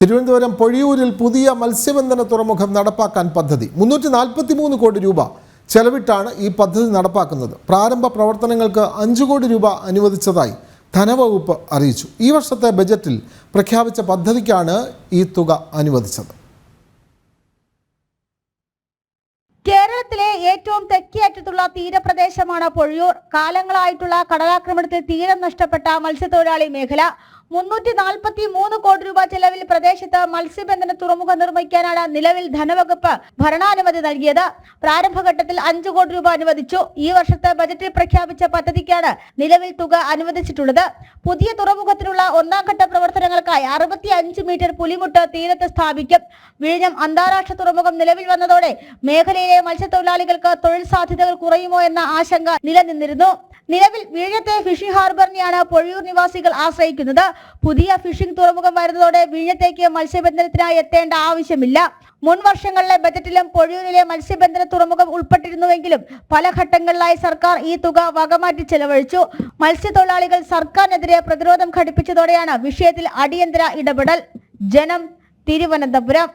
തിരുവനന്തപുരം പൊഴിയൂരിൽ പുതിയ മത്സ്യബന്ധന തുറമുഖം നടപ്പാക്കാൻ പദ്ധതി 343 കോടി രൂപ ചെലവിട്ടാണ് ഈ പദ്ധതി നടപ്പാക്കുന്നത്. പ്രാരംഭ പ്രവർത്തനങ്ങൾക്ക് 5 കോടി രൂപ അനുവദിച്ചതായി ധനവകുപ്പ് അറിയിച്ചു. ഈ വർഷത്തെ ബജറ്റിൽ പ്രഖ്യാപിച്ച പദ്ധതിക്കാണ് ഈ തുക അനുവദിച്ചത്. കേരളത്തിലെ ഏറ്റവും തെക്കേയറ്റത്തുള്ള തീരപ്രദേശമാണ് പൊഴിയൂർ. കാലങ്ങളായിട്ടുള്ള കടലാക്രമണത്തിൽ തീരം നഷ്ടപ്പെട്ട മത്സ്യത്തൊഴിലാളി മേഖല. 343 കോടി രൂപ ചെലവിൽ പ്രദേശത്ത് മത്സ്യബന്ധന തുറമുഖം നിർമ്മിക്കാനാണ് നിലവിൽ ധനവകുപ്പ് ഭരണാനുമതി നൽകിയത്. പ്രാരംഭഘട്ടത്തിൽ 5 കോടി രൂപ അനുവദിച്ചു. ഈ വർഷത്തെ ബജറ്റിൽ പ്രഖ്യാപിച്ച പദ്ധതിക്കാണ് നിലവിൽ തുക അനുവദിച്ചിട്ടുള്ളത്. പുതിയ തുറമുഖത്തിനുള്ള ഒന്നാം ഘട്ട പ്രവർത്തനങ്ങൾക്കായി 65 മീറ്റർ പുലിമുട്ട് തീരത്ത് സ്ഥാപിക്കും. വിഴിഞ്ഞം അന്താരാഷ്ട്ര തുറമുഖം നിലവിൽ വന്നതോടെ മേഖലയിലെ മത്സ്യത്തൊഴിലാളികൾക്ക് തൊഴിൽ സാധ്യതകൾ കുറയുമോ എന്ന ആശങ്ക നിലനിന്നിരുന്നു. നിലവിൽ വിഴിഞ്ഞത്തെ ഫിഷിംഗ് ഹാർബറിനെയാണ് പൊഴിയൂർ നിവാസികൾ ആശ്രയിക്കുന്നത്. പുതിയ ഫിഷിംഗ് തുറമുഖം വരുന്നതോടെ വിഴിഞ്ഞത്തേക്ക് മത്സ്യബന്ധനത്തിനായി എത്തേണ്ട ആവശ്യമില്ല. മുൻ വർഷങ്ങളിലെ ബജറ്റിലും പൊഴിയൂരിലെ മത്സ്യബന്ധന തുറമുഖം ഉൾപ്പെട്ടിരുന്നുവെങ്കിലും പല ഘട്ടങ്ങളിലായി സർക്കാർ ഈ തുക വകമാറ്റി ചെലവഴിച്ചു. മത്സ്യത്തൊഴിലാളികൾ സർക്കാരിനെതിരെ പ്രതിരോധം ഘടിപ്പിച്ചതോടെയാണ് വിഷയത്തിൽ അടിയന്തര ഇടപെടൽ. ജനം, തിരുവനന്തപുരം.